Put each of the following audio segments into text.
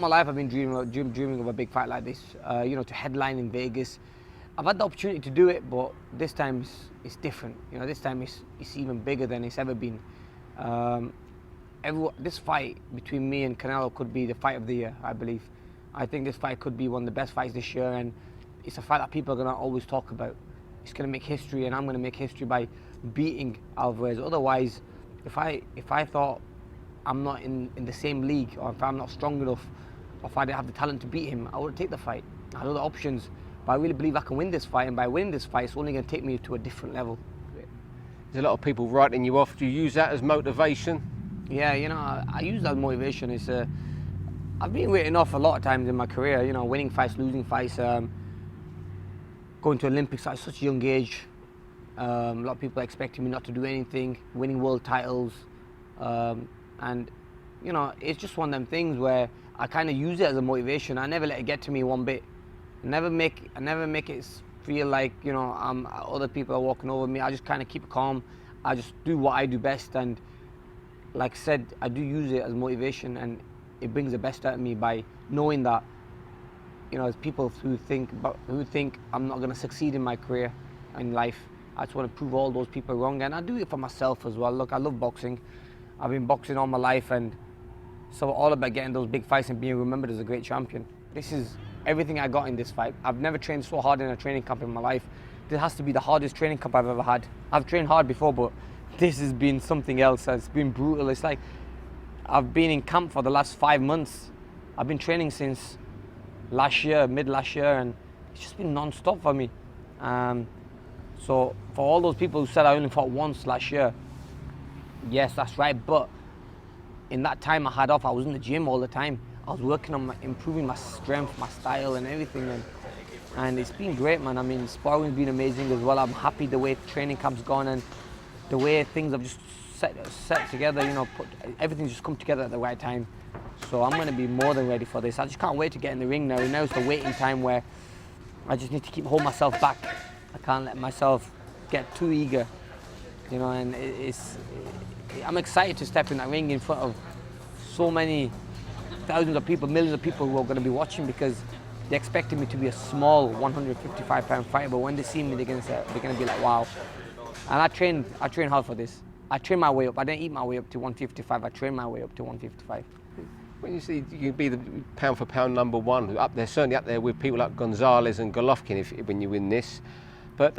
my life I've been dreaming of a big fight like this, to headline in Vegas. I've had the opportunity to do it, but this time it's different. This time it's even bigger than it's ever been. This fight between me and Canelo could be the fight of the year, I believe. I think this fight could be one of the best fights this year, and it's a fight that people are going to always talk about. It's going to make history, and I'm going to make history by beating Alvarez. Otherwise, if I thought I'm not in the same league, or if I'm not strong enough, or if I didn't have the talent to beat him, I wouldn't take the fight. I know the options, but I really believe I can win this fight, and by winning this fight, it's only going to take me to a different level. There's a lot of people writing you off. Do you use that as motivation? Yeah, I use that as motivation. I've been written off a lot of times in my career, winning fights, losing fights, going to Olympics at such a young age. A lot of people are expecting me not to do anything, winning world titles. And it's just one of them things where I kind of use it as a motivation. I never let it get to me one bit. I never make it feel like, other people are walking over me. I just kind of keep calm. I just do what I do best. And like I said, I do use it as motivation, and it brings the best out of me by knowing that, there's people who think I'm not going to succeed in my career in life. I just want to prove all those people wrong, and I do it for myself as well. Look, I love boxing. I've been boxing all my life, and so all about getting those big fights and being remembered as a great champion. This is everything I got in this fight. I've never trained so hard in a training camp in my life. This has to be the hardest training camp I've ever had. I've trained hard before, but this has been something else. It's been brutal. It's like I've been in camp for the last 5 months. I've been training since mid last year, and it's just been non-stop for me. So for all those people who said I only fought once last year, yes, that's right, but in that time I had off, I was in the gym all the time. I was working on improving my strength, my style and everything, and it's been great, man. I mean, sparring's been amazing as well. I'm happy the way training camp's gone and the way things have just set together, everything's just come together at the right time. So I'm going to be more than ready for this. I just can't wait to get in the ring now. Now it's the waiting time where I just need to hold myself back. I can't let myself get too eager, and I'm excited to step in that ring in front of so many thousands of people, millions of people who are going to be watching, because they're expecting me to be a small 155-pound fighter, but when they see me, they're going to be like, wow. And I trained hard for this. I trained my way up. I didn't eat my way up to 155. I trained my way up to 155. When you see you can be the pound for pound number one, up there, certainly up there with people like Gonzalez and Golovkin when you win this. But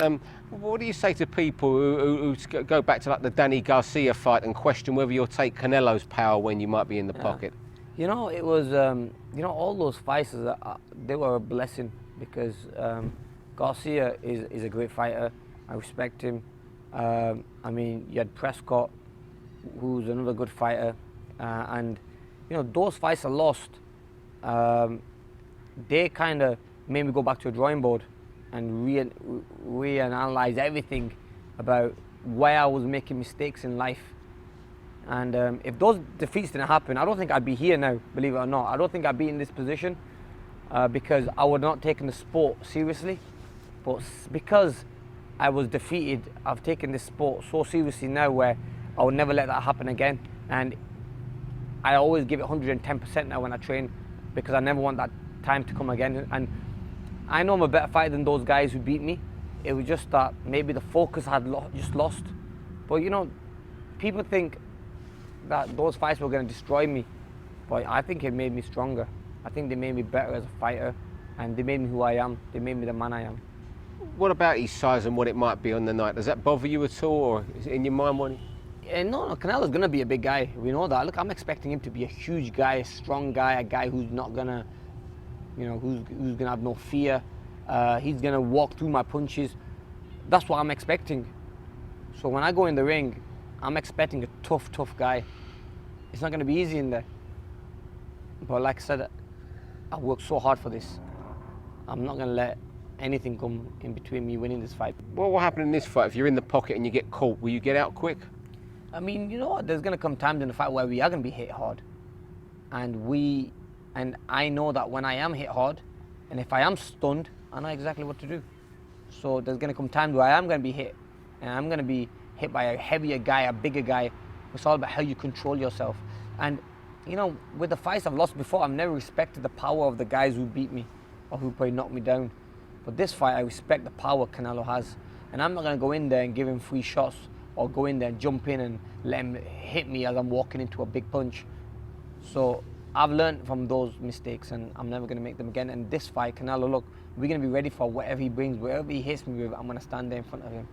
what do you say to people who go back to like the Danny Garcia fight and question whether you'll take Canelo's power when you might be in the pocket? It was, all those fights, they were a blessing, because Garcia is a great fighter. I respect him. I mean, you had Prescott, who's another good fighter, and those fights are lost. They kind of made me go back to a drawing board and reanalyze everything about why I was making mistakes in life. And if those defeats didn't happen, I don't think I'd be here now, believe it or not. I don't think I'd be in this position because I would not taken the sport seriously. But because I was defeated, I've taken this sport so seriously now where I would never let that happen again. And I always give it 110% now when I train, because I never want that time to come again. And I know I'm a better fighter than those guys who beat me. It was just that maybe the focus had just lost. But people think that those fights were going to destroy me, but I think it made me stronger. I think they made me better as a fighter, and they made me who I am. They made me the man I am. What about his size and what it might be on the night? Does that bother you at all, or is it in your mind what No, Canelo's going to be a big guy. We know that. Look, I'm expecting him to be a huge guy, a strong guy, a guy who's not going to, who's going to have no fear. He's going to walk through my punches. That's what I'm expecting. So when I go in the ring, I'm expecting a tough guy. It's not going to be easy in there. But like I said, I worked so hard for this. I'm not going to let anything come in between me winning this fight. What will happen in this fight if you're in the pocket and you get caught? Will you get out quick? I mean, there's going to come times in the fight where we are going to be hit hard. And I know that when I am hit hard, and if I am stunned, I know exactly what to do. So there's going to come times where I am going to be hit, and I'm going to be hit by a heavier guy, a bigger guy. It's all about how you control yourself. And you know, with the fights I've lost before, I've never respected the power of the guys who beat me or who probably knocked me down. But this fight, I respect the power Canelo has. And I'm not going to go in there and give him free shots or go in there and jump in and let him hit me as I'm walking into a big punch. So I've learned from those mistakes and I'm never going to make them again. And this fight, Canelo, look, we're going to be ready for whatever he brings. Whatever he hits me with, I'm going to stand there in front of him.